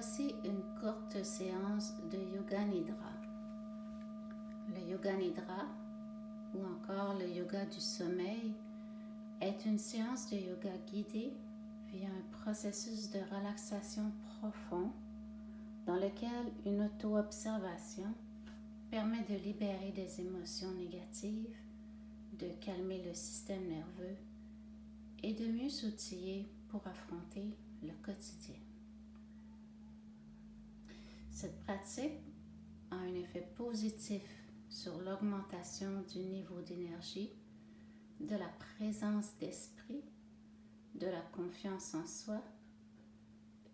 Voici une courte séance de Yoga Nidra. Le Yoga Nidra, ou encore le yoga du sommeil, est une séance de yoga guidée via un processus de relaxation profond dans lequel une auto-observation permet de libérer des émotions négatives, de calmer le système nerveux et de mieux s'outiller pour affronter le quotidien. Cette pratique a un effet positif sur l'augmentation du niveau d'énergie, de la présence d'esprit, de la confiance en soi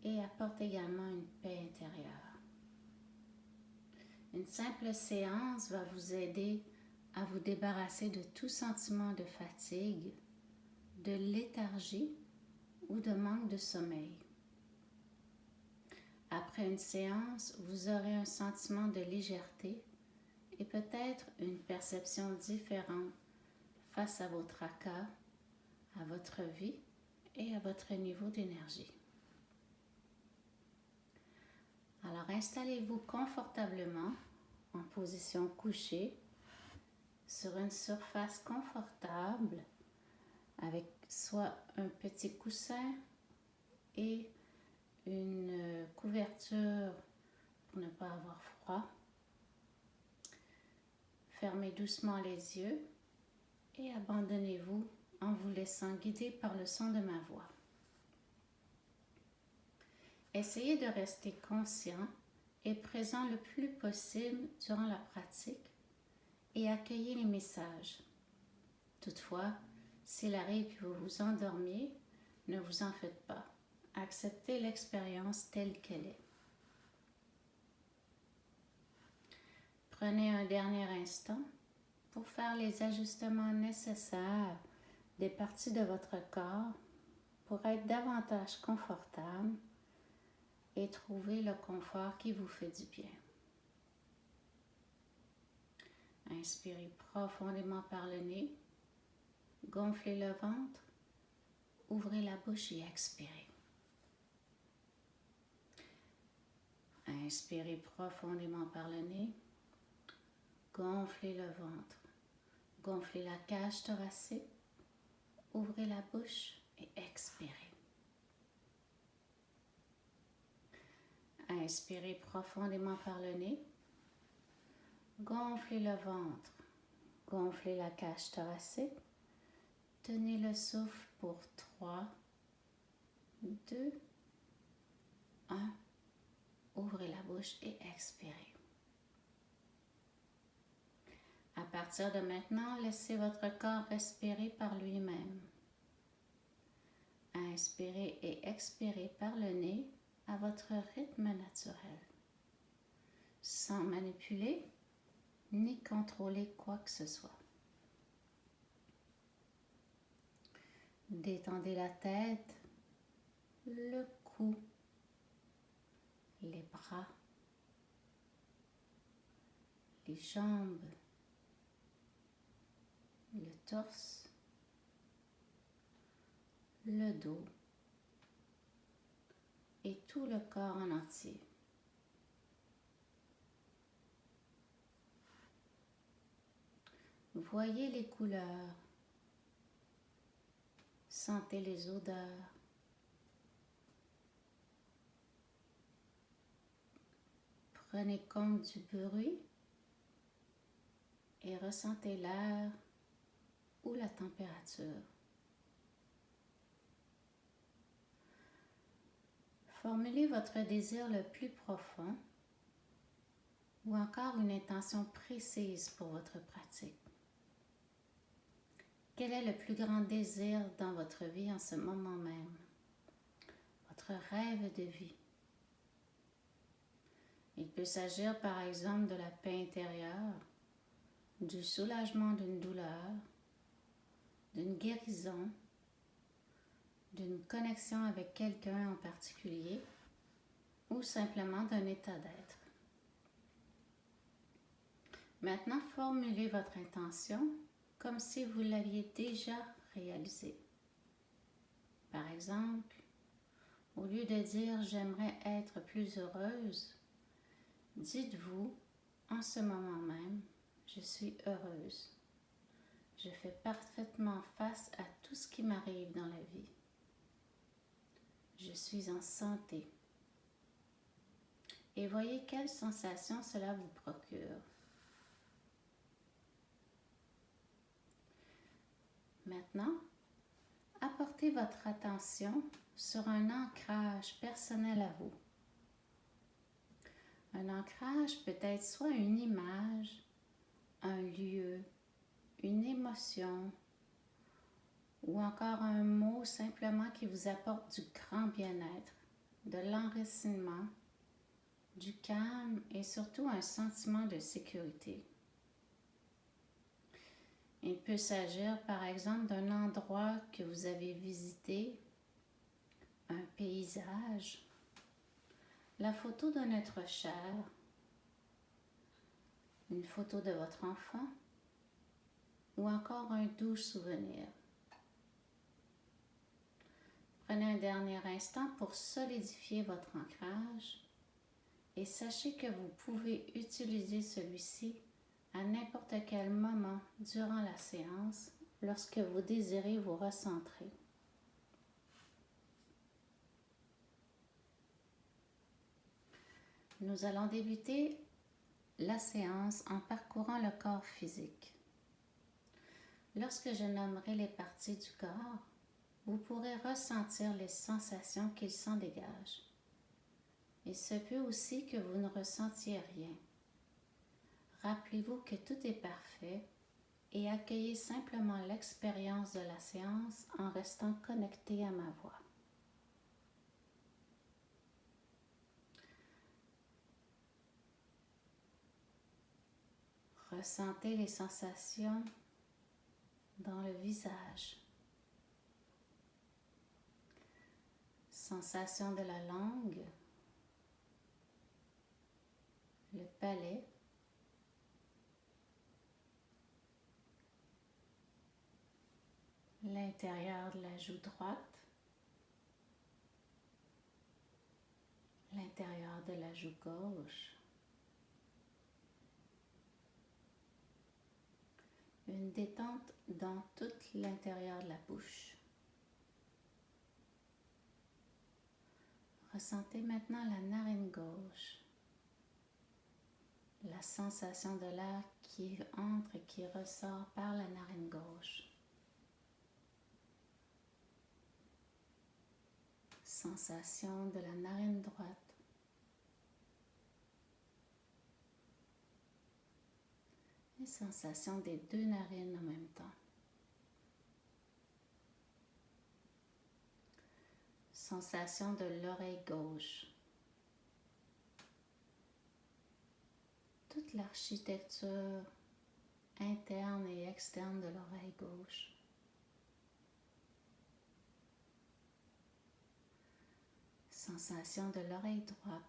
et apporte également une paix intérieure. Une simple séance va vous aider à vous débarrasser de tout sentiment de fatigue, de léthargie ou de manque de sommeil. Après une séance, vous aurez un sentiment de légèreté et peut-être une perception différente face à vos tracas, à votre vie et à votre niveau d'énergie. Alors installez-vous confortablement en position couchée sur une surface confortable avec soit un petit coussin et une couverture pour ne pas avoir froid. Fermez doucement les yeux et abandonnez-vous en vous laissant guider par le son de ma voix. Essayez de rester conscient et présent le plus possible durant la pratique et accueillez les messages. Toutefois, s'il arrive que vous vous endormiez, ne vous en faites pas. Acceptez l'expérience telle qu'elle est. Prenez un dernier instant pour faire les ajustements nécessaires des parties de votre corps pour être davantage confortable et trouver le confort qui vous fait du bien. Inspirez profondément par le nez, gonflez le ventre, ouvrez la bouche et expirez. Inspirez profondément par le nez, gonflez le ventre, gonflez la cage thoracique, ouvrez la bouche et expirez. Inspirez profondément par le nez, gonflez le ventre, gonflez la cage thoracique, tenez le souffle pour 3, 2, 1. Ouvrez la bouche et expirez. À partir de maintenant, laissez votre corps respirer par lui-même. Inspirez et expirez par le nez à votre rythme naturel, sans manipuler ni contrôler quoi que ce soit. Détendez la tête, le cou, les bras, les jambes, le torse, le dos et tout le corps en entier. Voyez les couleurs, sentez les odeurs, prenez compte du bruit et ressentez l'air ou la température. Formulez votre désir le plus profond ou encore une intention précise pour votre pratique. Quel est le plus grand désir dans votre vie en ce moment même? Votre rêve de vie. Il peut s'agir par exemple de la paix intérieure, du soulagement d'une douleur, d'une guérison, d'une connexion avec quelqu'un en particulier ou simplement d'un état d'être. Maintenant, formulez votre intention comme si vous l'aviez déjà réalisée. Par exemple, Au lieu de dire j'aimerais être plus heureuse, dites-vous en ce moment même, je suis heureuse. Je fais parfaitement face à tout ce qui m'arrive dans la vie. Je suis en santé. Et voyez quelle sensation cela vous procure. Maintenant, apportez votre attention sur un ancrage personnel à vous. Un ancrage peut être soit une image, un lieu, une émotion ou encore un mot simplement qui vous apporte du grand bien-être, de l'enracinement, du calme et surtout un sentiment de sécurité. Il peut s'agir par exemple d'un endroit que vous avez visité, un paysage, la photo d'un être cher, une photo de votre enfant ou encore un doux souvenir. Prenez un dernier instant pour solidifier votre ancrage et sachez que vous pouvez utiliser celui-ci à n'importe quel moment durant la séance lorsque vous désirez vous recentrer. Nous allons débuter la séance en parcourant le corps physique. Lorsque je nommerai les parties du corps, vous pourrez ressentir les sensations qu'il s'en dégage. Il se peut aussi que vous ne ressentiez rien. Rappelez-vous que tout est parfait et accueillez simplement l'expérience de la séance en restant connecté à ma voix. Ressentez les sensations dans le visage. Sensation de la langue, le palais, l'intérieur de la joue droite, l'intérieur de la joue gauche, une détente dans tout l'intérieur de la bouche. Ressentez maintenant la narine gauche, la sensation de l'air qui entre et qui ressort par la narine gauche. Sensation de la narine droite. Et sensation des deux narines en même temps. Sensation de l'oreille gauche. Toute l'architecture interne et externe de l'oreille gauche. Sensation de l'oreille droite.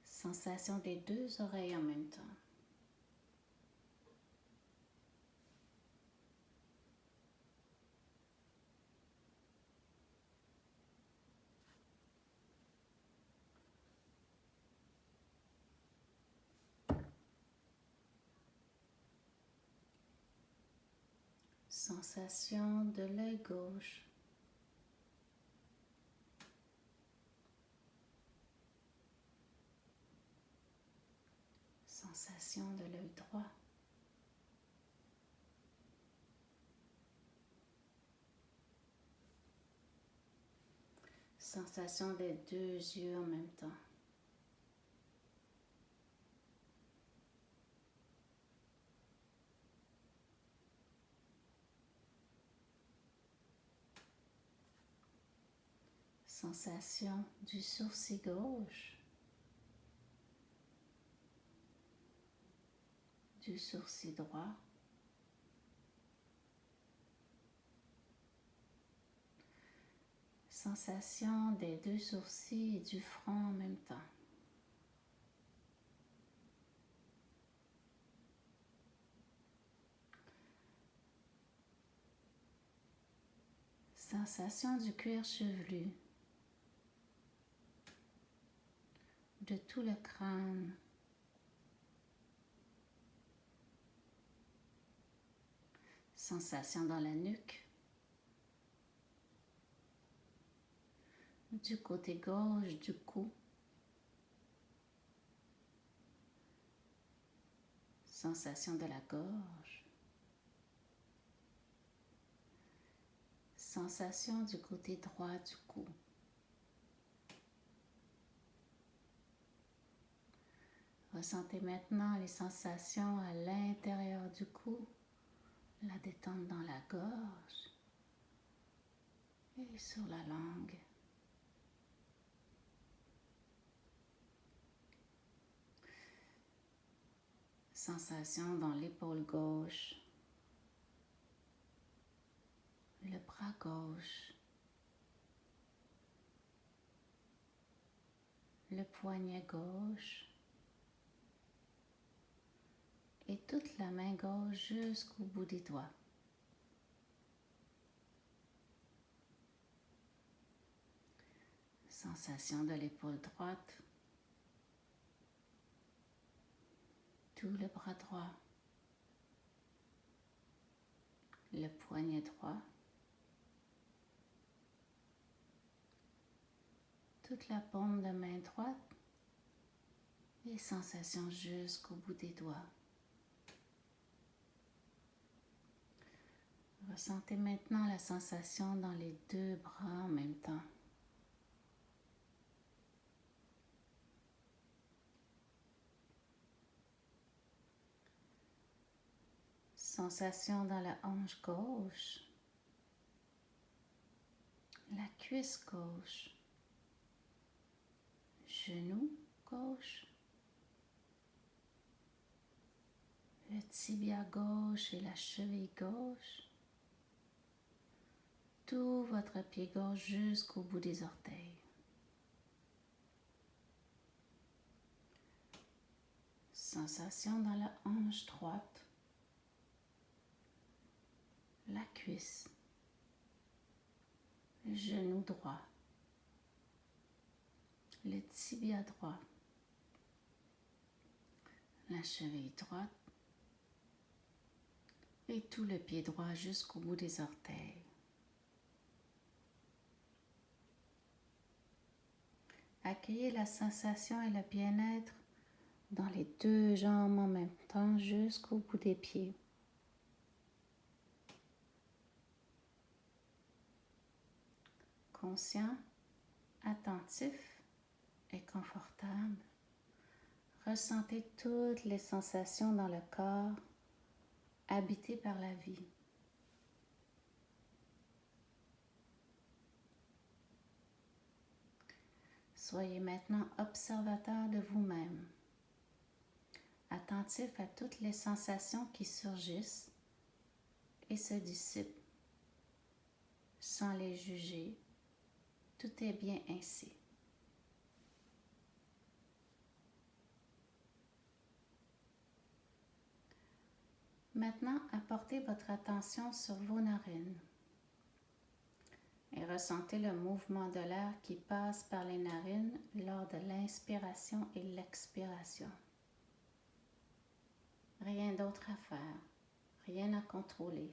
Sensation des deux oreilles en même temps. Sensation de l'œil gauche. Sensation de l'œil droit. Sensation des deux yeux en même temps. Sensation du sourcil gauche, du sourcil droit, sensation des deux sourcils et du front en même temps. Sensation du cuir chevelu, de tout le crâne, sensation dans la nuque, du côté gauche du cou, sensation de la gorge, sensation du côté droit du cou. Ressentez maintenant les sensations à l'intérieur du cou, la détente dans la gorge et sur la langue. Sensation dans l'épaule gauche, le bras gauche, le poignet gauche et toute la main gauche jusqu'au bout des doigts. Sensation de l'épaule droite, tout le bras droit, le poignet droit, toute la paume de main droite et sensation jusqu'au bout des doigts. Ressentez maintenant la sensation dans les deux bras en même temps. Sensation dans la hanche gauche, la cuisse gauche, genou gauche, le tibia gauche et la cheville gauche, tout votre pied gauche jusqu'au bout des orteils. Sensation dans la hanche droite, la cuisse, le genou droit, le tibia droit, la cheville droite et tout le pied droit jusqu'au bout des orteils. Accueillez la sensation et le bien-être dans les deux jambes en même temps jusqu'au bout des pieds. Conscient, attentif et confortable, ressentez toutes les sensations dans le corps habité par la vie. Soyez maintenant observateur de vous-même, attentif à toutes les sensations qui surgissent et se dissipent, sans les juger. Tout est bien ainsi. Maintenant, apportez votre attention sur vos narines et ressentez le mouvement de l'air qui passe par les narines lors de l'inspiration et l'expiration. Rien d'autre à faire, rien à contrôler.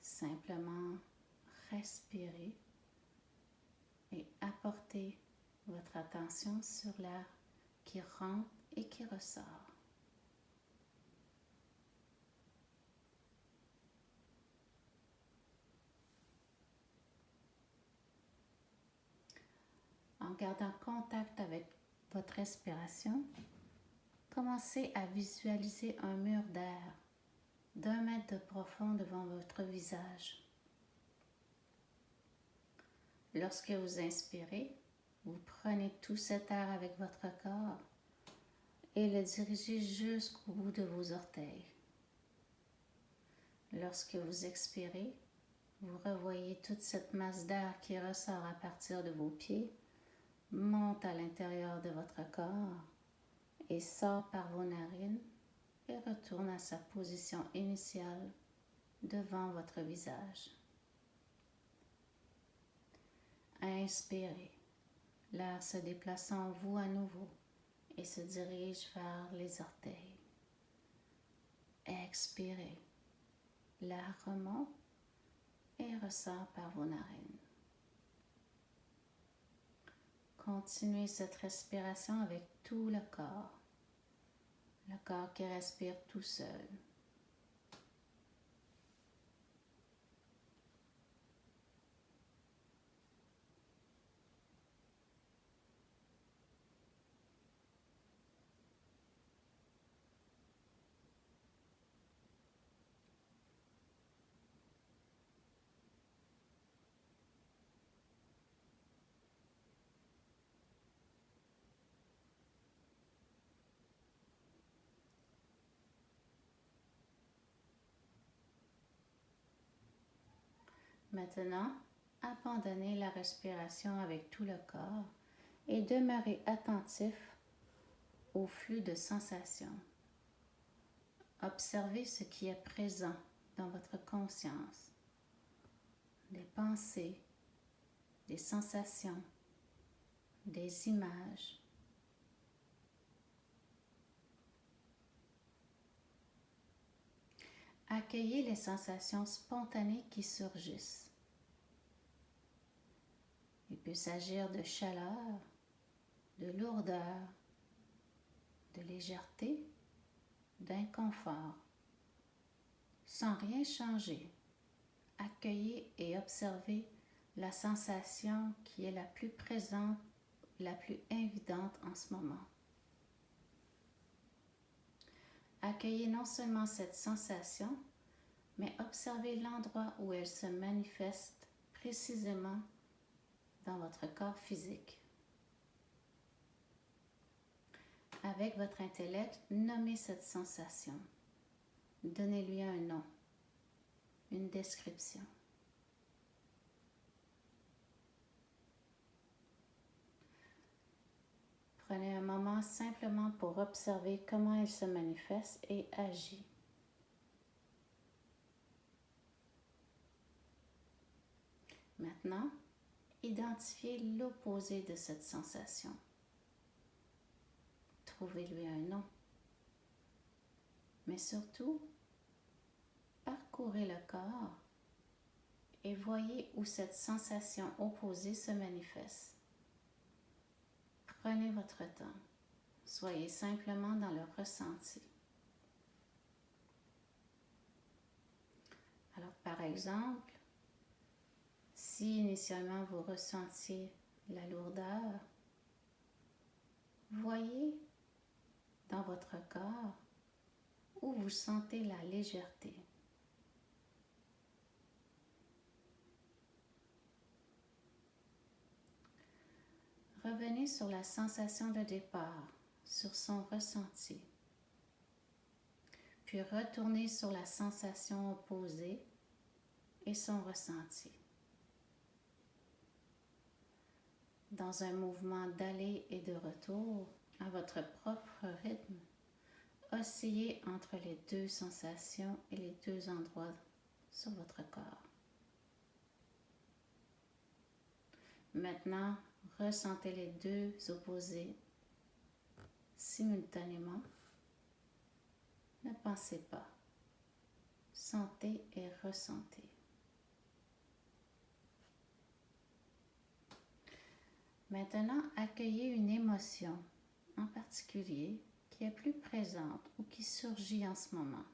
Simplement respirez et apportez votre attention sur l'air qui rentre et qui ressort. En gardant contact avec votre respiration, commencez à visualiser un mur d'air d'1 mètre de profond devant votre visage. Lorsque vous inspirez, vous prenez tout cet air avec votre corps et le dirigez jusqu'au bout de vos orteils. Lorsque vous expirez, vous revoyez toute cette masse d'air qui ressort à partir de vos pieds, monte à l'intérieur de votre corps et sort par vos narines et retourne à sa position initiale devant votre visage. Inspirez. L'air se déplace en vous à nouveau et se dirige vers les orteils. Expirez. L'air remonte et ressort par vos narines. Continuez cette respiration avec tout le corps qui respire tout seul. Maintenant, abandonnez la respiration avec tout le corps et demeurez attentif au flux de sensations. Observez ce qui est présent dans votre conscience, des pensées, des sensations, des images. Accueillez les sensations spontanées qui surgissent. Il peut s'agir de chaleur, de lourdeur, de légèreté, d'inconfort. Sans rien changer, accueillez et observez la sensation qui est la plus présente, la plus évidente en ce moment. Accueillez non seulement cette sensation, mais observez l'endroit où elle se manifeste précisément dans votre corps physique. Avec votre intellect, nommez cette sensation. Donnez-lui un nom, une description. Prenez un moment simplement pour observer comment elle se manifeste et agit. Maintenant, identifiez l'opposé de cette sensation. Trouvez-lui un nom. Mais surtout, parcourez le corps et voyez où cette sensation opposée se manifeste. Prenez votre temps. Soyez simplement dans le ressenti. Alors, par exemple, si initialement vous ressentiez la lourdeur, voyez dans votre corps où vous sentez la légèreté. Revenez sur la sensation de départ, sur son ressenti. Puis retournez sur la sensation opposée et son ressenti. Dans un mouvement d'aller et de retour, à votre propre rythme, oscillez entre les deux sensations et les deux endroits sur votre corps. Maintenant, ressentez les deux opposés simultanément. Ne pensez pas. Sentez et ressentez. Maintenant, accueillez une émotion en particulier qui est plus présente ou qui surgit en ce moment.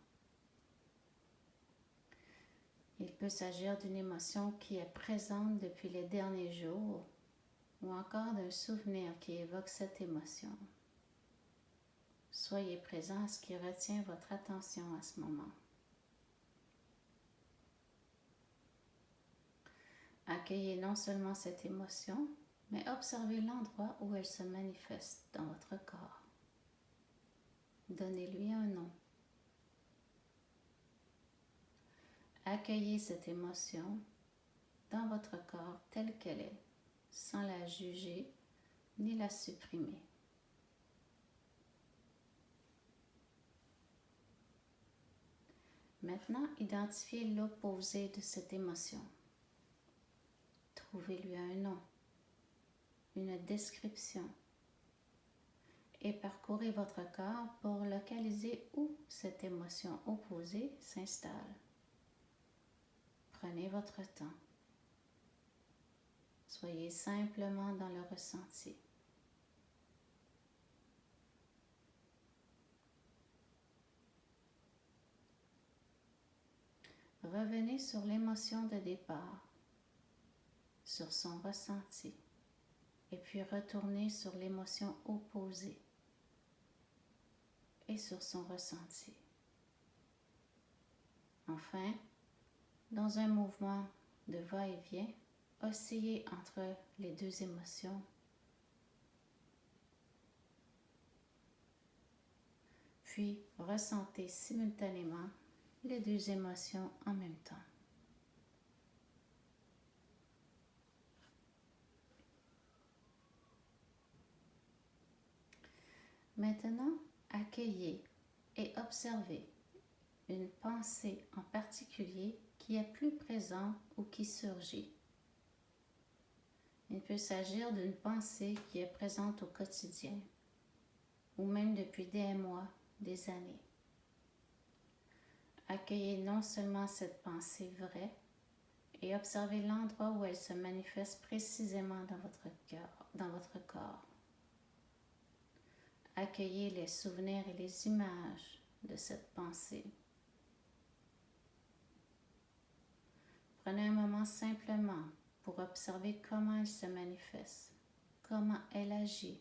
Il peut s'agir d'une émotion qui est présente depuis les derniers jours ou encore d'un souvenir qui évoque cette émotion. Soyez présent à ce qui retient votre attention à ce moment. Accueillez non seulement cette émotion, mais observez l'endroit où elle se manifeste dans votre corps. Donnez-lui un nom. Accueillez cette émotion dans votre corps telle qu'elle est, sans la juger ni la supprimer. Maintenant, identifiez l'opposé de cette émotion. Trouvez-lui un nom, une description et parcourez votre corps pour localiser où cette émotion opposée s'installe. Prenez votre temps. Soyez simplement dans le ressenti. Revenez sur l'émotion de départ, sur son ressenti, et puis retournez sur l'émotion opposée et sur son ressenti. Enfin, dans un mouvement de va-et-vient, oscillez entre les deux émotions. Puis, ressentez simultanément les deux émotions en même temps. Maintenant, accueillez et observez une pensée en particulier qui est plus présente ou qui surgit. Il peut s'agir d'une pensée qui est présente au quotidien ou même depuis des mois, des années. Accueillez non seulement cette pensée vraie et observez l'endroit où elle se manifeste précisément dans votre corps. Accueillez les souvenirs et les images de cette pensée. Prenez un moment simplement pour observer comment elle se manifeste, comment elle agit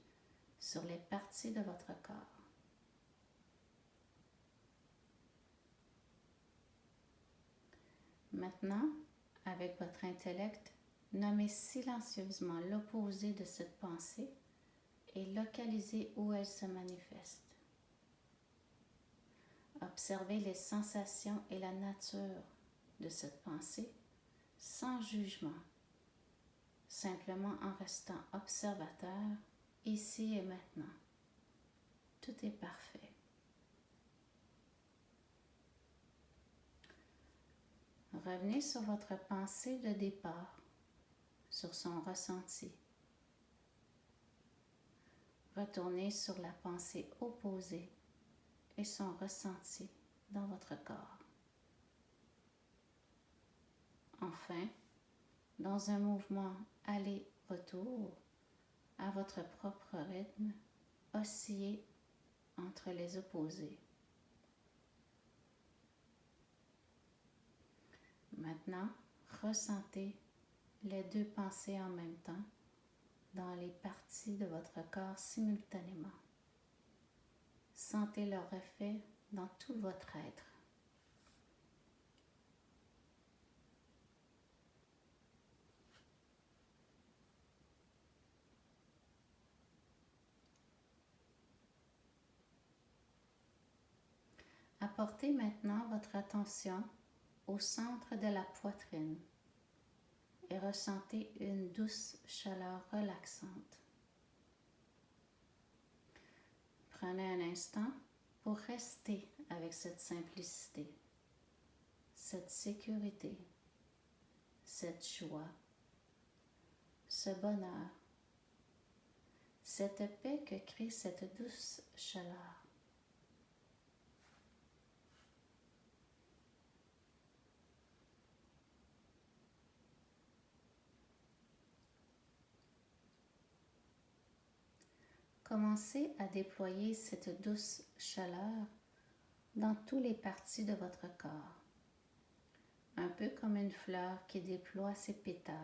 sur les parties de votre corps. Maintenant, avec votre intellect, nommez silencieusement l'opposé de cette pensée et localisez où elle se manifeste. Observez les sensations et la nature de cette pensée sans jugement, simplement en restant observateur ici et maintenant. Tout est parfait. Revenez sur votre pensée de départ, sur son ressenti. Retournez sur la pensée opposée et son ressenti dans votre corps. Enfin, dans un mouvement aller-retour, à votre propre rythme, oscillez entre les opposés. Maintenant, ressentez les deux pensées en même temps dans les parties de votre corps simultanément. Sentez leur effet dans tout votre être. Apportez maintenant votre attention au centre de la poitrine et ressentez une douce chaleur relaxante. Prenez un instant pour rester avec cette simplicité, cette sécurité, cette joie, ce bonheur, cette paix que crée cette douce chaleur. Commencez à déployer cette douce chaleur dans toutes les parties de votre corps, un peu comme une fleur qui déploie ses pétales.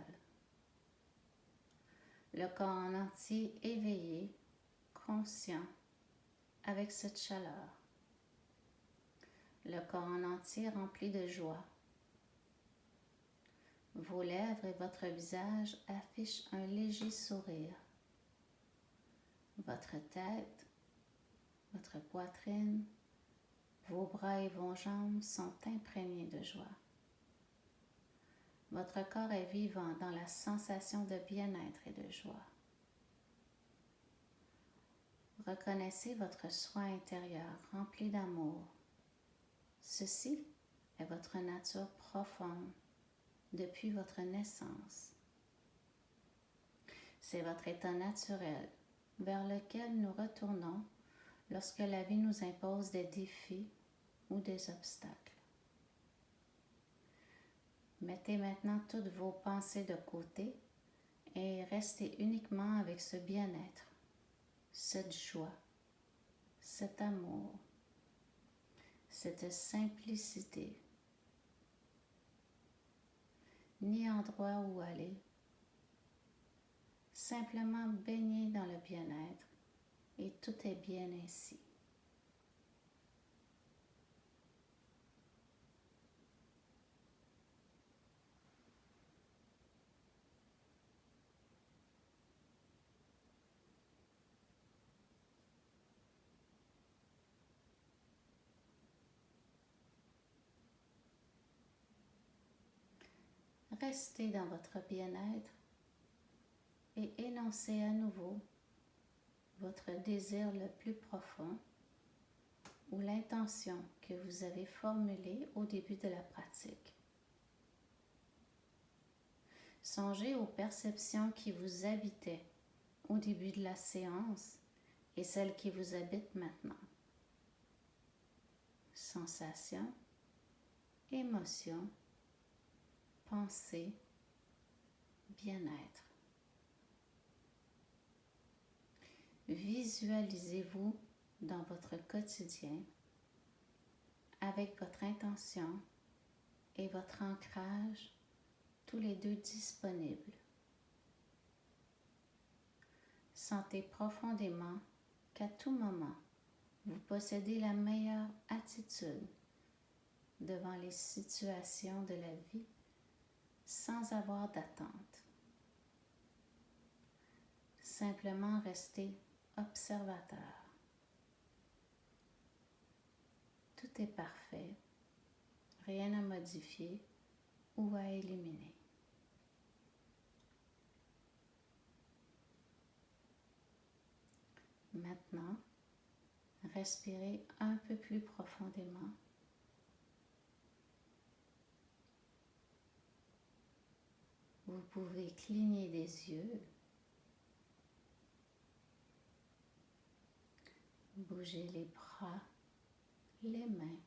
Le corps en entier éveillé, conscient, avec cette chaleur. Le corps en entier rempli de joie. Vos lèvres et votre visage affichent un léger sourire. Votre tête, votre poitrine, vos bras et vos jambes sont imprégnés de joie. Votre corps est vivant dans la sensation de bien-être et de joie. Reconnaissez votre soi intérieur rempli d'amour. Ceci est votre nature profonde depuis votre naissance. C'est votre état naturel vers lequel nous retournons lorsque la vie nous impose des défis ou des obstacles. Mettez maintenant toutes vos pensées de côté et restez uniquement avec ce bien-être, cette joie, cet amour, cette simplicité. Ni endroit où aller, simplement baignez dans le bien-être et tout est bien ainsi. Restez dans votre bien-être et énoncez à nouveau votre désir le plus profond ou l'intention que vous avez formulée au début de la pratique. Songez aux perceptions qui vous habitaient au début de la séance et celles qui vous habitent maintenant. Sensations, émotions, pensées, bien-être. Visualisez-vous dans votre quotidien avec votre intention et votre ancrage tous les deux disponibles. Sentez profondément qu'à tout moment, vous possédez la meilleure attitude devant les situations de la vie sans avoir d'attente. Simplement restez observateur. Tout est parfait, rien à modifier ou à éliminer. Maintenant, respirez un peu plus profondément. Vous pouvez cligner des yeux, bouger les bras, les mains,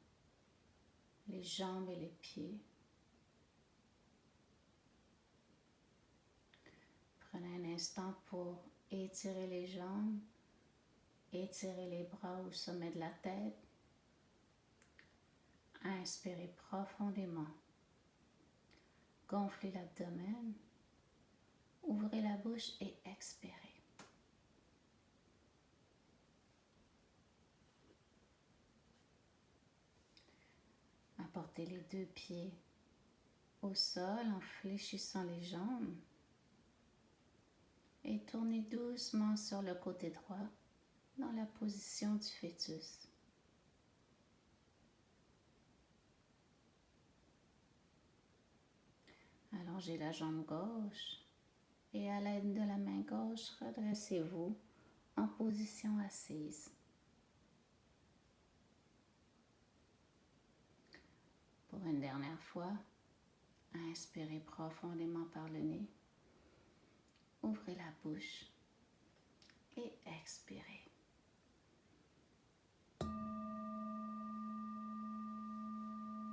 les jambes et les pieds. Prenez un instant pour étirer les jambes, étirer les bras au sommet de la tête. Inspirez profondément. Gonflez l'abdomen. Ouvrez la bouche et expirez. Apportez les deux pieds au sol en fléchissant les jambes et tournez doucement sur le côté droit dans la position du fœtus. Allongez la jambe gauche et à l'aide de la main gauche, redressez-vous en position assise. Pour une dernière fois, inspirez profondément par le nez. Ouvrez la bouche et expirez.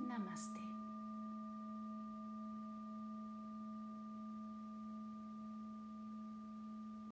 Namasté.